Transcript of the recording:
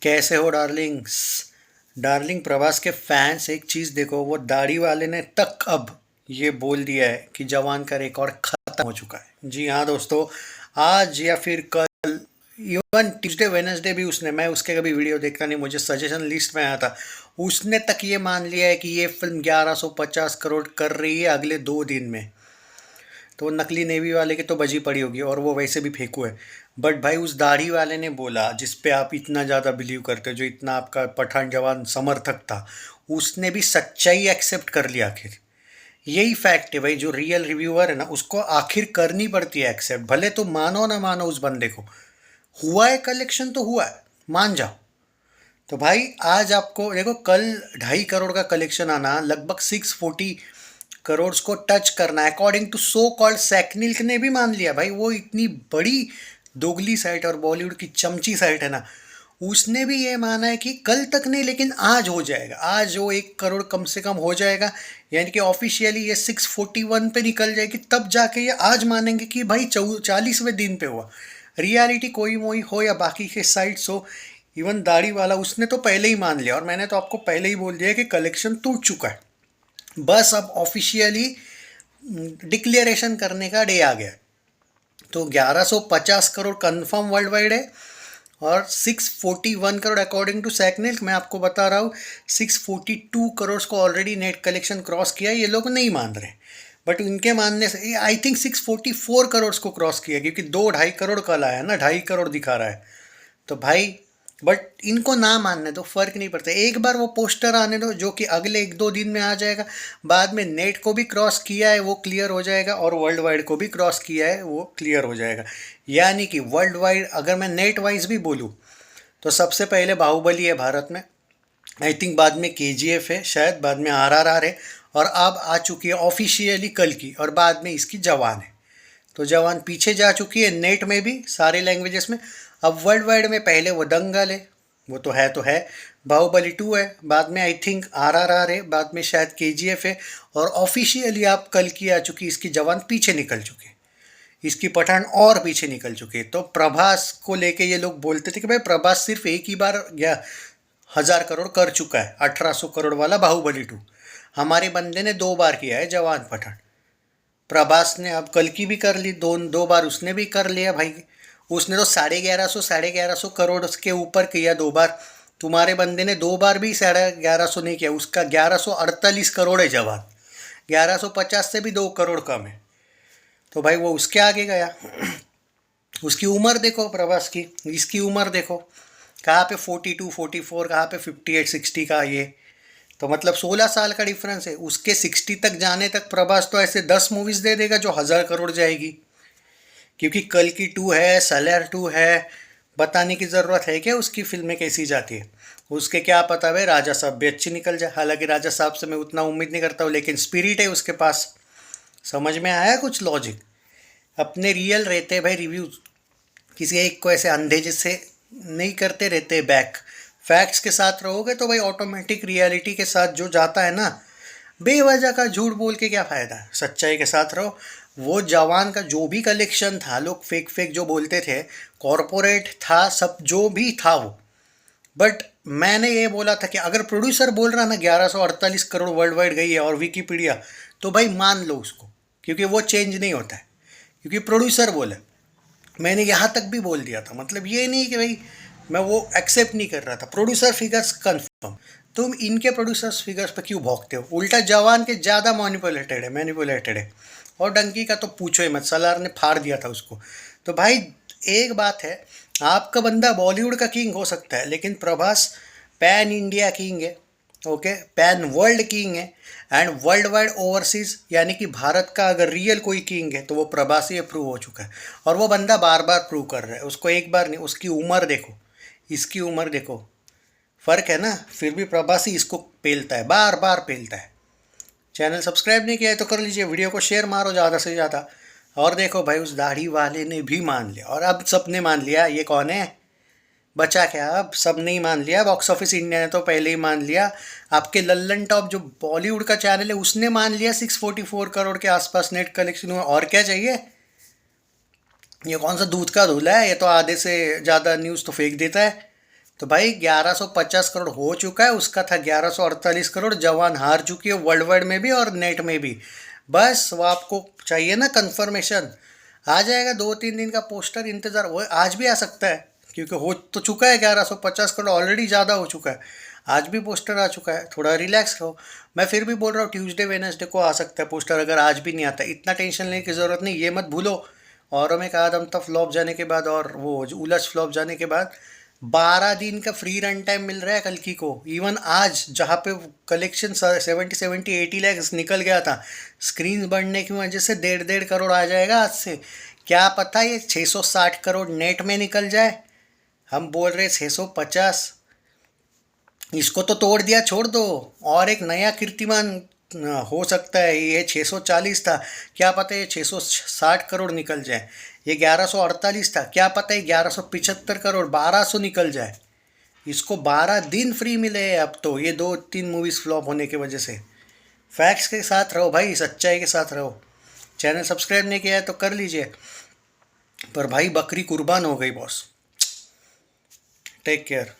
कैसे हो Darling's. Darling Prabhas के फैंस, एक चीज़ देखो, वो दाढ़ी वाले ने तक अब ये बोल दिया है कि जवान का रिकॉर्ड खत्म हो चुका है। जी हाँ दोस्तों, आज या फिर कल, इवन ट्यूसडे वेनसडे भी उसने, मैं उसके कभी वीडियो देखता नहीं, मुझे सजेशन लिस्ट में आया था, उसने तक ये मान लिया है कि ये फिल्म 1150 करोड़ कर रही है अगले 2 दिन में। तो नकली नेवी वाले की तो बजी पड़ी होगी और वो वैसे भी फेंकू है। बट भाई उस दाढ़ी वाले ने बोला, जिस पे आप इतना ज़्यादा बिलीव करते हो, जो इतना आपका पठान जवान समर्थक था, उसने भी सच्चाई एक्सेप्ट कर लिया आखिर। यही फैक्ट है भाई, जो रियल रिव्यूअर है ना, उसको आखिर करनी पड़ती है एक्सेप्ट, भले तो मानो ना मानो उस बंदे को। हुआ है कलेक्शन तो हुआ है, मान जाओ। तो भाई आज आपको देखो, कल 2.5 करोड़ का कलेक्शन आना, लगभग 640 करोड़ को टच करना, according to so called Sacnilk ने भी मान लिया। भाई वो इतनी बड़ी दोगली साइट और बॉलीवुड की चमची साइट है ना, उसने भी ये माना है कि कल तक नहीं लेकिन आज हो जाएगा, आज वो 1 करोड़ कम से कम हो जाएगा। यानी कि ऑफिशियली ये 641 पे निकल जाएगी, तब जाके ये आज मानेंगे कि भाई 40वें दिन पे हुआ। रियलिटी कोई मोई हो या बाकी के साइट्स हो, इवन दाढ़ी वाला उसने तो पहले ही मान लिया, और मैंने तो आपको पहले ही बोल दिया कि कलेक्शन टूट चुका है। बस अब ऑफिशियली डिक्लेरेशन करने का डे आ गया। तो 1150 करोड़ कंफर्म वर्ल्ड वाइड है, और 641 करोड़ अकॉर्डिंग टू सैकनिल्क। मैं आपको बता रहा हूँ, 642 करोड़ को ऑलरेडी नेट कलेक्शन क्रॉस किया है, ये लोग नहीं मान रहे। बट उनके मानने से आई थिंक 644 करोड़ को क्रॉस किया, क्योंकि 2-2.5 करोड़ कल आया ना, 2.5 करोड़ दिखा रहा है। तो भाई, बट इनको ना मानने दो, फर्क नहीं पड़ता। एक बार वो पोस्टर आने दो, जो कि अगले 1-2 दिन में आ जाएगा। बाद में नेट को भी क्रॉस किया है वो क्लियर हो जाएगा, और वर्ल्ड वाइड को भी क्रॉस किया है वो क्लियर हो जाएगा। यानी कि वर्ल्ड वाइड अगर मैं नेट वाइज भी बोलूँ, तो सबसे पहले बाहुबली है भारत में, आई थिंक बाद में केजीएफ है, शायद बाद में आरआरआर है, और अब आ चुकी है ऑफिशियली कल की, और बाद में इसकी जवान है। तो जवान पीछे जा चुकी है नेट में भी, सारे लैंग्वेजेस में। अब वर्ल्ड वाइड में पहले वो दंगल है, वो तो है। बाहुबली 2 है, बाद में आई थिंक आरआरआर है, बाद में शायद केजीएफ है, और ऑफिशियली आप कल की आ चुकी, इसकी जवान पीछे निकल चुके, इसकी पठान और पीछे निकल चुके। तो प्रभास को लेके ये लोग बोलते थे कि भाई प्रभास सिर्फ एक ही बार या 1000 करोड़ कर चुका है, 1800 करोड़ वाला बाहुबली 2। हमारे बंदे ने 2 बार किया है जवान पठान। प्रभास ने अब कल की भी कर ली, दो बार उसने भी कर लिया भाई। उसने तो 1150 करोड़ के ऊपर किया 2 बार। तुम्हारे बंदे ने 2 बार भी 1150 नहीं किया, उसका 1148 करोड़ है जवान। 1150 से भी 2 करोड़ कम है। तो भाई वो उसके आगे गया। उसकी उम्र देखो प्रभास की, इसकी उम्र देखो, कहाँ पे 42 44, कहाँ पे 58 60 का ये। तो मतलब 16 साल का डिफरेंस है। उसके 60 तक जाने तक प्रभास तो ऐसे 10 मूवीज दे देगा जो 1000 करोड़ जाएगी। क्योंकि कल की 2 है, सलैर 2 है, बताने की ज़रूरत है क्या उसकी फिल्में कैसी जाती है। उसके क्या पता भाई राजा साहब भी अच्छी निकल जाए। हालांकि राजा साहब से मैं उतना उम्मीद नहीं करता हूँ, लेकिन स्पिरिट है उसके पास। समझ में आया कुछ लॉजिक। अपने रियल रहते भाई रिव्यू, किसी एक को ऐसे अंधे जैसे नहीं करते रहते बैक। फैक्ट्स के साथ रहोगे तो भाई ऑटोमेटिक रियलिटी के साथ जो जाता है ना, बेवजह का झूठ बोल के क्या फ़ायदा है, सच्चाई के साथ रहो। वो जवान का जो भी कलेक्शन था, लोग फेक फेक जो बोलते थे, कॉरपोरेट था, सब जो भी था वो। बट मैंने ये बोला था कि अगर प्रोड्यूसर बोल रहा ना 1148 करोड़ वर्ल्ड वाइड गई है, और विकीपीडिया, तो भाई मान लो उसको, क्योंकि वो चेंज नहीं होता है, क्योंकि प्रोड्यूसर बोले। मैंने यहाँ तक भी बोल दिया था, मतलब ये नहीं कि भाई मैं वो एक्सेप्ट नहीं कर रहा था। Producer figures confirm. तुम इनके प्रोड्यूसर्स फिगर्स पे क्यों भौंकते हो। उल्टा जवान के ज़्यादा मैनिपुलेटेड है। और डंकी का तो पूछो ही मत, सलार ने फाड़ दिया था उसको। तो भाई एक बात है, आपका बंदा बॉलीवुड का किंग हो सकता है, लेकिन प्रभास पैन इंडिया किंग है, ओके, पैन वर्ल्ड किंग है। एंड वर्ल्ड वाइड ओवरसीज, यानी कि भारत का अगर रियल कोई किंग है तो वो प्रभास ही प्रूव हो चुका है। और वो बंदा बार बार प्रूव कर रहा है, उसको एक बार नहीं। उसकी उम्र देखो, इसकी उम्र देखो, फ़र्क है ना। फिर भी प्रभास ही इसको पेलता है, बार बार पेलता है। चैनल सब्सक्राइब नहीं किया है तो कर लीजिए, वीडियो को शेयर मारो ज़्यादा से ज़्यादा। और देखो भाई, उस दाढ़ी वाले ने भी मान लिया, और अब सबने मान लिया। ये कौन है, बचा क्या अब, सब नहीं मान लिया। बॉक्स ऑफिस इंडिया ने तो पहले ही मान लिया। आपके लल्लन टॉप जो बॉलीवुड का चैनल है उसने मान लिया 644 करोड़ के आसपास नेट कलेक्शन हुआ। और क्या चाहिए। ये कौन सा दूध का धूला है, ये तो आधे से ज़्यादा न्यूज़ तो फेंक देता है। तो भाई 1150 करोड़ हो चुका है, उसका था 1148 करोड़। जवान हार चुकी है वर्ल्ड वाइड में भी और नेट में भी। बस वो आपको चाहिए ना कंफर्मेशन, आ जाएगा 2-3 दिन का पोस्टर, इंतज़ार। वो आज भी आ सकता है क्योंकि हो तो चुका है 1150 करोड़, ऑलरेडी ज़्यादा हो चुका है। आज भी पोस्टर आ चुका है, थोड़ा रिलैक्स रहो। मैं फिर भी बोल रहा हूँ ट्यूसडे वेडनेसडे को आ सकता है पोस्टर, अगर आज भी नहीं आता। इतना टेंशन लेने की ज़रूरत नहीं, ये मत भूलो। औरों में कहा दम तक फ्लॉप जाने के बाद और वो उलझ फ्लॉप जाने के बाद 12 दिन का फ्री रन टाइम मिल रहा है कल की को। इवन आज जहाँ पे कलेक्शन 70-80 लैक्स निकल गया था, स्क्रीन बढ़ने की वजह से 1.5 करोड़ आ जाएगा आज से। क्या पता ये 660 करोड़ नेट में निकल जाए। हम बोल रहे 650, इसको तो तोड़ दिया, छोड़ दो। और एक नया कीर्तिमान हो सकता है। ये 640 था, क्या पता ये 660 करोड़ निकल जाए। ये 1148 था, क्या पता ये 1175 करोड़ 1200 निकल जाए। इसको 12 दिन फ्री मिले हैं अब तो, ये 2-3 मूवीज़ फ्लॉप होने की वजह से। फैक्ट्स के साथ रहो भाई, सच्चाई के साथ रहो। चैनल सब्सक्राइब नहीं किया है तो कर लीजिए। पर भाई बकरी कुर्बान हो गई बॉस। Take care.